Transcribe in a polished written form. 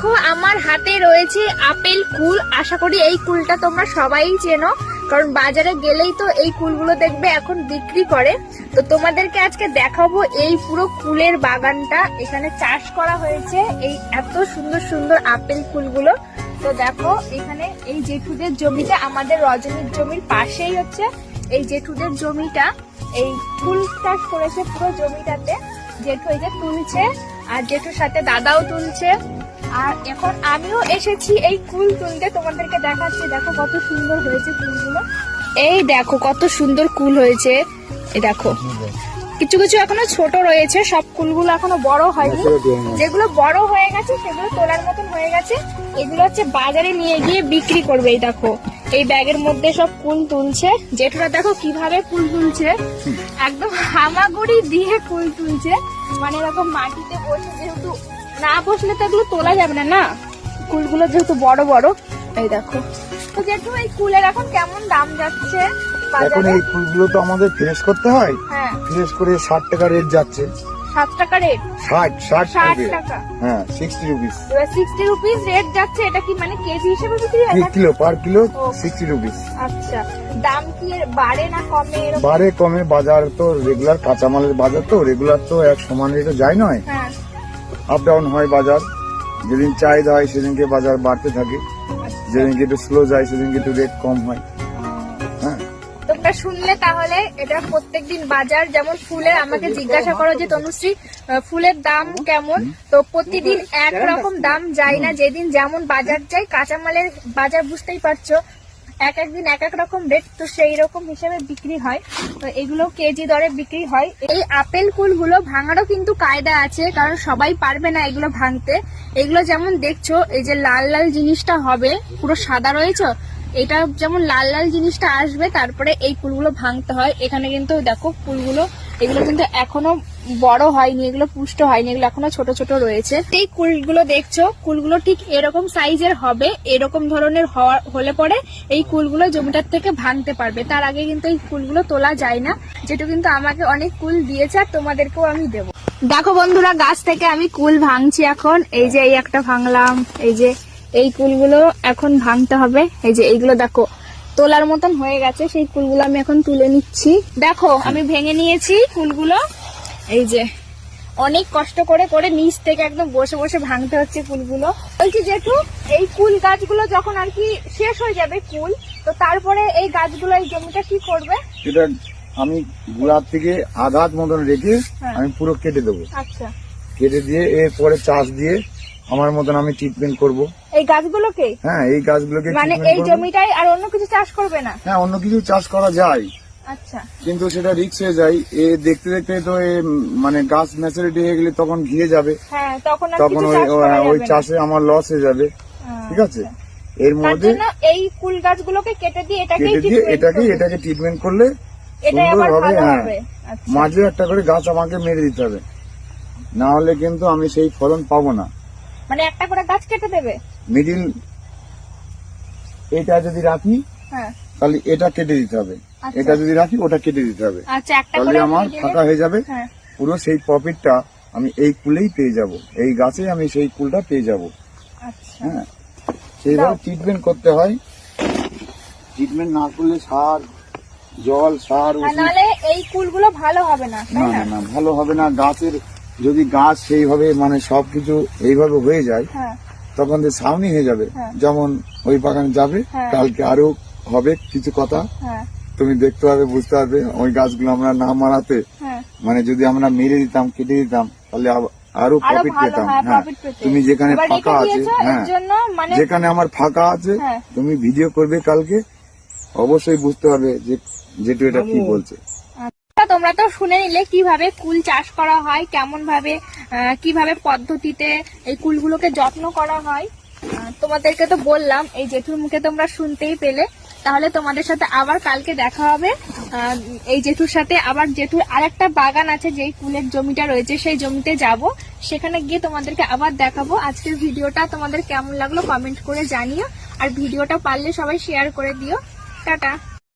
দেখো আমার হাতে রয়েছে আপেল কুল। আশা করি এই কুলটা তোমরা সবাই চেনো, কারণ বাজারে গেলেই তো এই কুলগুলো দেখবে এখন বিক্রি করে। তো তোমাদেরকে আজকে দেখাবো এই পুরো কুলের বাগানটা। এখানে চাষ করা হয়েছে এই এত সুন্দর সুন্দর আপেল কুলগুলো। তো দেখো এখানে এই জেঠুদের জমিটা, আমাদের রজনীর জমির পাশেই হচ্ছে এই জেঠুদের জমিটা। এই ফুল চাষ করেছে পুরো জমিটাতে। জেঠু এই যে তুলছে, আর জেঠুর সাথে দাদাও তুলছে। আর এখন আমিও এসেছি এই কুল তুলতে, তোমাদেরকে দেখাচ্ছি। দেখো কত সুন্দর হয়েছে কুলগুলো। এই দেখো কত সুন্দর কুল হয়েছে। এই দেখো কিছু কিছু এখনো ছোট রয়েছে, সব কুলগুলো এখনো বড় হয়নি। যেগুলো বড় হয়ে গেছে সেগুলো তোলার মতন হয়ে গেছে। এগুলো হচ্ছে বাজারে নিয়ে গিয়ে বিক্রি করবে। এই দেখো এই ব্যাগের মধ্যে সব কুল তুলছে। জেঠুরা দেখো কিভাবে কুল তুলছে, একদম হামাগুড়ি দিয়ে কুল তুলছে। মানে এরকম মাটিতে বসে, যেহেতু না বসলে তো এগুলো তোলা যাবে না, কুলগুলো যেহেতু বড় বড়। এই দেখো তো জেঠু এই কুলের এখন কেমন দাম যাচ্ছে? এখন এই ফুলগুলো তো আমাদের ফ্রেশ করতে হয়। হ্যাঁ, ফ্রেশ করে 60 টাকা রেট যাচ্ছে। 7 টাকা রেট? 60 টাকা। হ্যাঁ, 60 রুপিস। 60 রুপিস রেট যাচ্ছে। এটা কি মানে কেজি হিসেবে বিক্রি হয়? Kilo per kilo 60 rupees. আচ্ছা, দাম কি বাড়ে না কমে? বাড়ে কমে, বাজার তো রেগুলার কাঁচামালের বাজার, তো রেগুলার তো এক সমান রেটে যায় নয়। হ্যাঁ, আপ ডাউন হয় বাজার। যেদিন চাহিদা হয় সেদিনকে বাজার বাড়তে থাকে, যেদিনকে একটু স্লো যায় সেদিনকে একটু রেট কম হয়। হ্যাঁ, তোমরা শুনলে তাহলে। এটা প্রত্যেকদিন বাজার, যেমন ফুলের আমাকে জিজ্ঞাসা করো যে তনুশ্রী ফুলের দাম কেমন, তো প্রতিদিন একরকম দাম যায় না। যেদিন যেমন বাজার যায়, কাঁচামালের বাজার বুঝতেই পারছো, এক একদিন এক এক রকম রেট, তো সেই রকম হিসেবে বিক্রি হয়। তো এগুলো কেজি দরে বিক্রি হয়। এই আপেল কুলগুলো ভাঙারও কিন্তু কায়দা আছে, কারণ সবাই পারবে না এগুলো ভাঙতে। এগুলো যেমন দেখছো, এই যে লাল লাল জিনিসটা হবে, পুরো সাদা রয়েছে, এটা যেমন লাল লাল জিনিসটা আসবে, তারপরে এই কুলগুলো ভাঙতে হয়। এখানে কিন্তু দেখো কুলগুলো, এগুলো কিন্তু এখনো বড় হয়নি, এগুলো পুষ্ট হয়নি, এগুলো এখনো ছোট ছোট রয়েছে। এই কুলগুলো দেখছো, কুলগুলো ঠিক এরকম সাইজের হবে, এরকম ধরনের হলে পরে এই কুলগুলো জমিটার থেকে ভাঙতে পারবে। তার আগে কিন্তু এই কুলগুলো তোলা যায় না। যেটা কিন্তু আমাকে অনেক কুল দিয়েছে, আর তোমাদেরকেও আমি দেবো। দেখো বন্ধুরা, গাছ থেকে আমি কুল ভাঙছি এখন। এই যে এই একটা ভাঙলাম, এই যে এই কুলগুলো এখন ভাঙতে হবে। এই যে এইগুলো দেখো তোলার মতন হয়ে গেছে, সেই কুলগুলো আমি এখন তুলে নিচ্ছি। দেখো আমি ভেঙে নিয়েছি কুলগুলো। এই যে অনেক কষ্ট করে করে নিচ থেকে একদম বসে বসে ভাঙতে হচ্ছে কুলগুলো। বলছি জেঠু, এই কুল গাছগুলো যখন আর কি শেষ হয়ে যাবে কুল, তো তারপরে এই গাছগুলো, এই জমিটা কি করবে? এটা আমি গোড়ার থেকে আঘাত মতন রেখে আমি পুরো কেটে দেবো। আচ্ছা, কেটে দিয়ে এরপরে চাষ দিয়ে আমার মতন আমি ট্রিটমেন্ট করব। এই গাছগুলোকে? হ্যাঁ, এই গাছগুলোকে মানে এই জমিটাই, আর অন্য কিছু চাষ করবে না? হ্যাঁ, অন্য কিছু চাষ করা যায়, আচ্ছা, কিন্তু সেটা রিস্ক হয়ে যায়। দেখতে দেখতে তো মানে গাছ ম্যাচুরিটি হয়ে গেলে তখন ঘিরে যাবে। হ্যাঁ, তখন ওই চাষে আমার লস হয়ে যাবে। ঠিক আছে, এর মধ্যে এই ফুল গাছগুলোকে কেটে দিয়ে এটাকে ট্রিটমেন্ট করলে সুন্দর হবে। হ্যাঁ, মাঝে একটা করে গাছ আমাকে মেরে দিতে হবে, না হলে কিন্তু আমি সেই ফলন পাবো না। মানে একটা করে গাছ কেটে দেবে? মিডিল এটা যদি রাখি, তাহলে এটা কেটে দিতে হবে। এটা যদি রাখি, ওটা কেটে দিতে হবে। তাহলে আমার ফাঁকা হয়ে যাবে। পুরো সেই প্রফিটটা আমি এই কুলেই পেয়ে যাব, এই গাছে আমি সেই কুলটা পেয়ে যাব। হ্যাঁ, সেইভাবে ট্রিটমেন্ট করতে হয়। ট্রিটমেন্ট না করলে সার, জল, সার, নাহলে এই কুলগুলো ভালো হবে না। না, ভালো হবে না। গাছের যদি গাছ সেইভাবে মানে সবকিছু এইভাবে হয়ে যায়, তখন ছাউনি হয়ে যাবে। যেমন ওই বাগানে যাবে, কালকে আরো হবে কিছু কথা, তুমি দেখতে পাবে, বুঝতে পারবে। ওই গাছগুলো আমরা না মারাতে, মানে যদি আমরা মেরে দিতাম, কেটে দিতাম, তাহলে আরো প্রফিট পেতাম। হ্যাঁ, তুমি যেখানে ফাঁকা আছে, যেখানে আমার ফাঁকা আছে, তুমি ভিডিও করবে কালকে, অবশ্যই বুঝতে পারবে যে যেটু এটা কি বলছে। তোমরা তো শুনে নিলে কিভাবে কুল চাষ করা হয়, কেমন ভাবে কিভাবে পদ্ধতিতে এই কুলগুলোকে যত্ন করা হয়। তোমাদেরকে তো বললাম, এই জেঠুর মুখে তোমরা শুনতেই পেলে। তাহলে তোমাদের সাথে আবার কালকে দেখা হবে এই জেঠুর সাথে। আবার জেঠুর আরেকটা বাগান আছে, যেই কুলের জমিটা রয়েছে সেই জমিতে যাব, সেখানে গিয়ে তোমাদেরকে আবার দেখাবো। আজকের ভিডিওটা তোমাদের কেমন লাগলো কমেন্ট করে জানিও, আর ভিডিওটা পারলে সবাই শেয়ার করে দিও। টাটা।